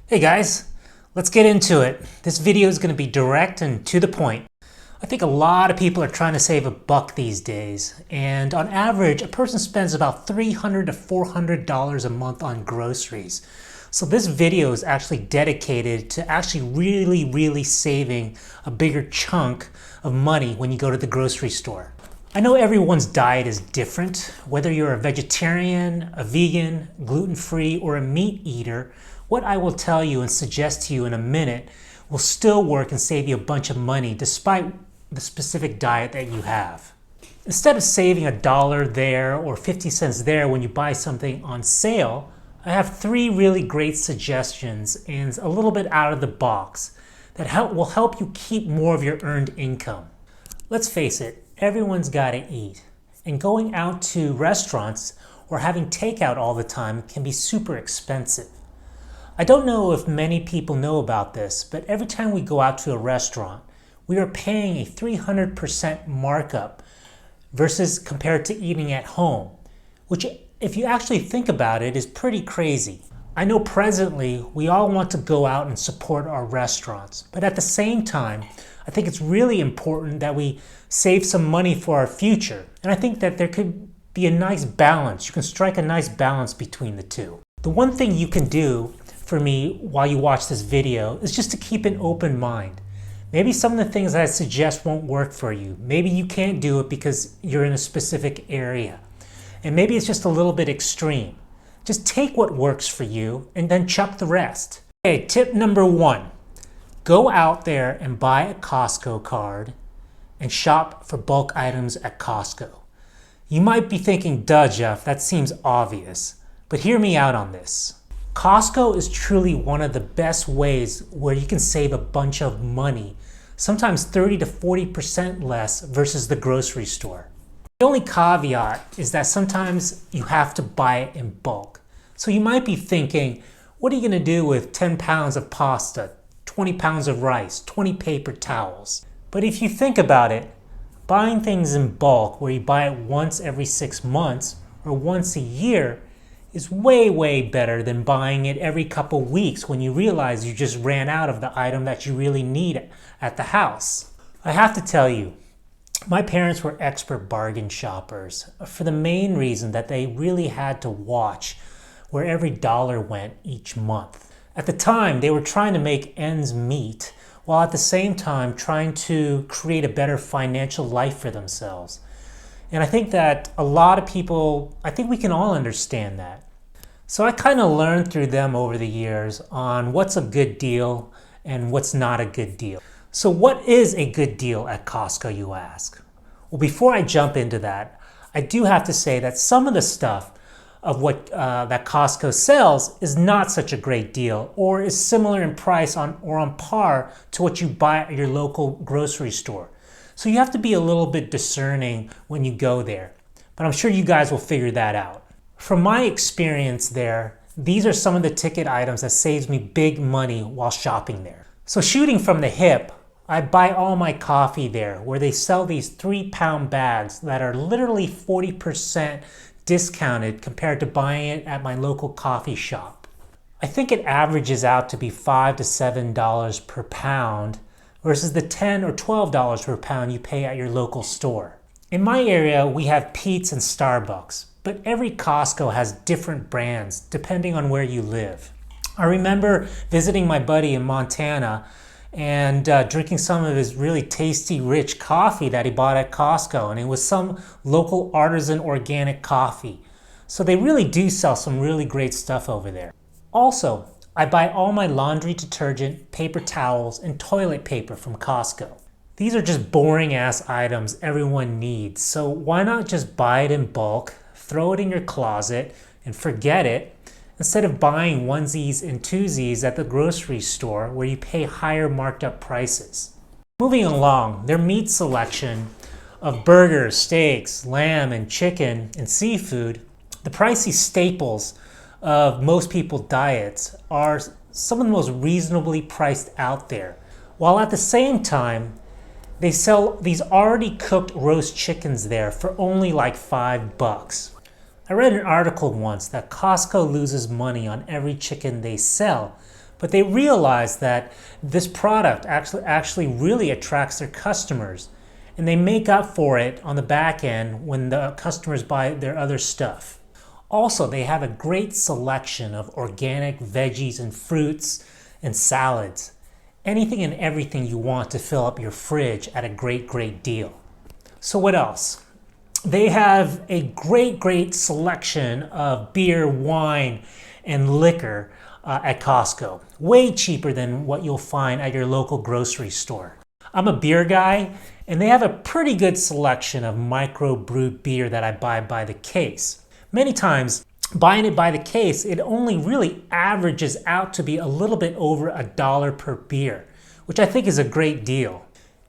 Hey guys, let's get into it. This video is going to be direct and to the point. I think a lot of people are trying to save a buck these days, and on average, a person spends about $300 to $400 a month on groceries. So this video is actually dedicated to actually really saving a bigger chunk of money when you go to the grocery store. I know everyone's diet is different, whether you're a vegetarian, a vegan, gluten-free, or a meat eater. What I will tell you and suggest to you in a minute will still work and save you a bunch of money despite the specific diet that you have. Instead of saving $1 there or 50 cents there when you buy something on sale, I have 3 really great suggestions and a little bit out of the box that will help you keep more of your earned income. Let's face it, everyone's got to eat, and going out to restaurants or having takeout all the time can be super expensive. I don't know if many people know about this, but every time we go out to a restaurant, we are paying a 300% markup versus compared to eating at home, which if you actually think about it is pretty crazy. I know presently we all want to go out and support our restaurants, but at the same time, I think it's really important that we save some money for our future. And I think that there could be a nice balance. You can strike a nice balance between the two. The one thing you can do for me while you watch this video is just to keep an open mind. Maybe some of the things that I suggest won't work for you. Maybe you can't do it because you're in a specific area. And maybe it's just a little bit extreme. Just take what works for you and then chuck the rest. Okay, tip number 1. Go out there and buy a Costco card and shop for bulk items at Costco. You might be thinking, duh, Jeff, that seems obvious. But hear me out on this. Costco is truly one of the best ways where you can save a bunch of money, sometimes 30 to 40% less versus the grocery store. The only caveat is that sometimes you have to buy it in bulk. So you might be thinking, what are you going to do with 10 pounds of pasta, 20 pounds of rice, 20 paper towels? But if you think about it, buying things in bulk where you buy it once every 6 months or once a year is way better than buying it every couple weeks when you realize you just ran out of the item that you really need at the house. I have to tell you, my parents were expert bargain shoppers for the main reason that they really had to watch where every dollar went each month. At the time, they were trying to make ends meet while at the same time trying to create a better financial life for themselves. And I think that a lot of people, I think we can all understand that. So I kind of learned through them over the years on what's a good deal and what's not a good deal. So what is a good deal at Costco, you ask? Well, before I jump into that, I do have to say that some of the stuff of what that Costco sells is not such a great deal or is similar in price or on par to what you buy at your local grocery store. So you have to be a little bit discerning when you go there. But I'm sure you guys will figure that out. From my experience there, these are some of the ticket items that saves me big money while shopping there. So shooting from the hip, I buy all my coffee there where they sell these 3-pound bags that are literally 40% discounted compared to buying it at my local coffee shop. I think it averages out to be $5 to $7 per pound versus the $10 or $12 per pound you pay at your local store. In my area, we have Pete's and Starbucks, but every Costco has different brands depending on where you live. I remember visiting my buddy in Montana and drinking some of his really tasty, rich coffee that he bought at Costco, and it was some local artisan organic coffee. So they really do sell some really great stuff over there. Also, I buy all my laundry detergent, paper towels, and toilet paper from Costco. These are just boring ass items everyone needs, so why not just buy it in bulk, throw it in your closet, and forget it, instead of buying onesies and twosies at the grocery store where you pay higher marked up prices. Moving along, their meat selection of burgers, steaks, lamb, and chicken, and seafood, the pricey staples of most people's diets are some of the most reasonably priced out there, while at the same time, they sell these already cooked roast chickens there for only like $5. I read an article once that Costco loses money on every chicken they sell But they realize that this product actually really attracts their customers, and they make up for it on the back end when the customers buy their other stuff. Also, they have a great selection of organic veggies and fruits and salads. Anything and everything you want to fill up your fridge at a great deal. So what else? They have a great selection of beer, wine, and liquor at Costco. Way cheaper than what you'll find at your local grocery store. I'm a beer guy, and they have a pretty good selection of micro-brewed beer that I buy by the case. Many times, buying it by the case, it only really averages out to be a little bit over $1 per beer, which I think is a great deal.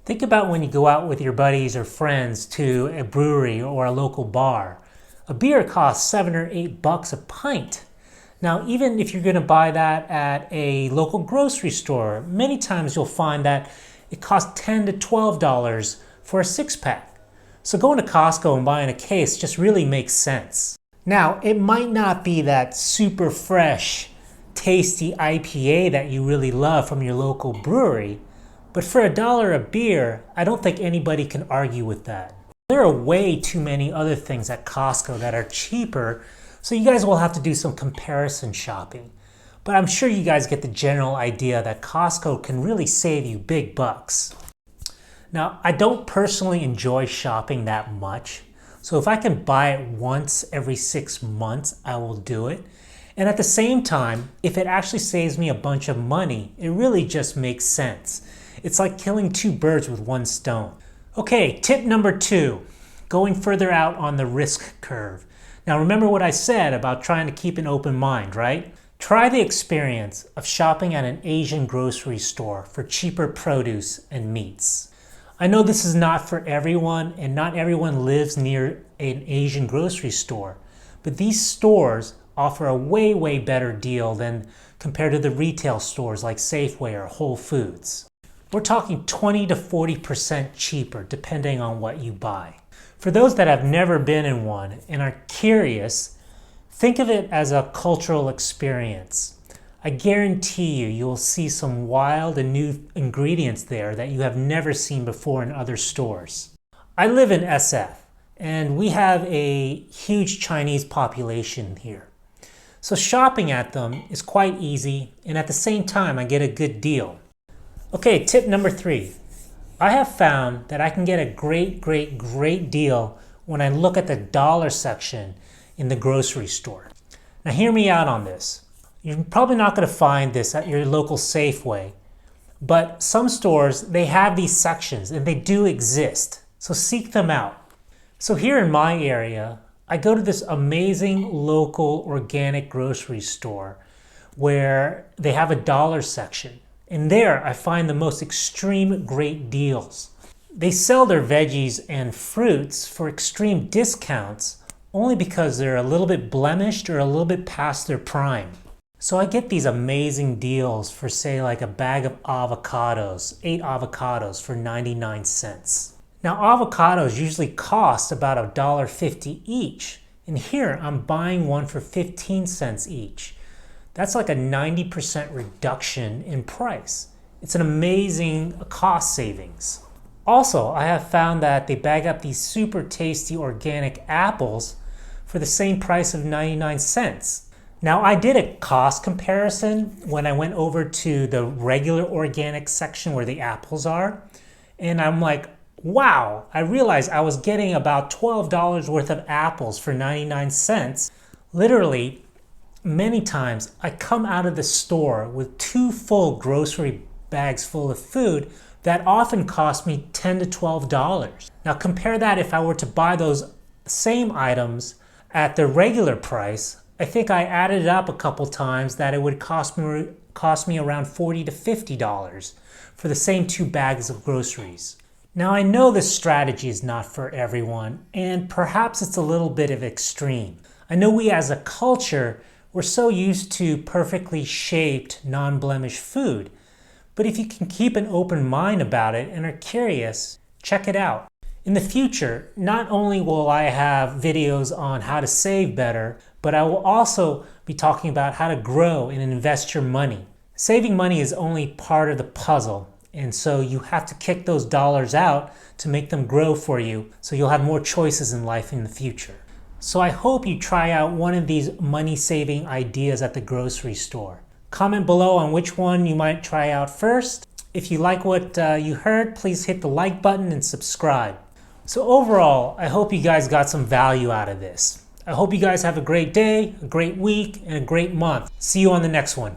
Think about when you go out with your buddies or friends to a brewery or a local bar. A beer costs $7 or $8 a pint. Now, even if you're going to buy that at a local grocery store, many times you'll find that it costs $10 to $12 for a six-pack. So going to Costco and buying a case just really makes sense. Now, it might not be that super fresh, tasty IPA that you really love from your local brewery, but for $1 a beer, I don't think anybody can argue with that. There are way too many other things at Costco that are cheaper, so you guys will have to do some comparison shopping. But I'm sure you guys get the general idea that Costco can really save you big bucks. Now, I don't personally enjoy shopping that much, so if I can buy it once every 6 months, I will do it. And at the same time, if it actually saves me a bunch of money, it really just makes sense. It's like killing two birds with one stone. Okay, tip number 2, going further out on the risk curve. Now remember what I said about trying to keep an open mind, right? Try the experience of shopping at an Asian grocery store for cheaper produce and meats. I know this is not for everyone, and not everyone lives near an Asian grocery store, but these stores offer a way better deal than compared to the retail stores like Safeway or Whole Foods. We're talking 20 to 40% cheaper depending on what you buy. For those that have never been in one and are curious, think of it as a cultural experience. I guarantee you will see some wild and new ingredients there that you have never seen before in other stores. I live in SF, and we have a huge Chinese population here. So shopping at them is quite easy, and at the same time I get a good deal. Okay, tip number 3. I have found that I can get a great deal when I look at the dollar section in the grocery store. Now hear me out on this. You're probably not going to find this at your local Safeway, but some stores, they have these sections and they do exist. So seek them out. So here in my area, I go to this amazing local organic grocery store where they have a dollar section. And there I find the most extreme great deals. They sell their veggies and fruits for extreme discounts only because they're a little bit blemished or a little bit past their prime. So I get these amazing deals for, say, like a bag of avocados, 8 avocados for 99 cents. Now avocados usually cost about $1.50 each, and here I'm buying one for 15 cents each. That's like a 90% reduction in price. It's an amazing cost savings. Also, I have found that they bag up these super tasty organic apples for the same price of 99 cents. Now, I did a cost comparison when I went over to the regular organic section where the apples are, and I'm like, wow, I realized I was getting about $12 worth of apples for 99 cents. Literally, many times I come out of the store with 2 full grocery bags full of food that often cost me $10 to $12. Now compare that if I were to buy those same items at the regular price. I think I added it up a couple times that it would cost me around $40 to $50 for the same 2 bags of groceries. Now I know this strategy is not for everyone, and perhaps it's a little bit of extreme. I know we as a culture, we're so used to perfectly shaped, non-blemished food. But if you can keep an open mind about it and are curious, check it out. In the future, not only will I have videos on how to save better, but I will also be talking about how to grow and invest your money. Saving money is only part of the puzzle, and so you have to kick those dollars out to make them grow for you so you'll have more choices in life in the future. So I hope you try out one of these money-saving ideas at the grocery store. Comment below on which one you might try out first. If you like what you heard, please hit the like button and subscribe. So overall, I hope you guys got some value out of this. I hope you guys have a great day, a great week, and a great month. See you on the next one.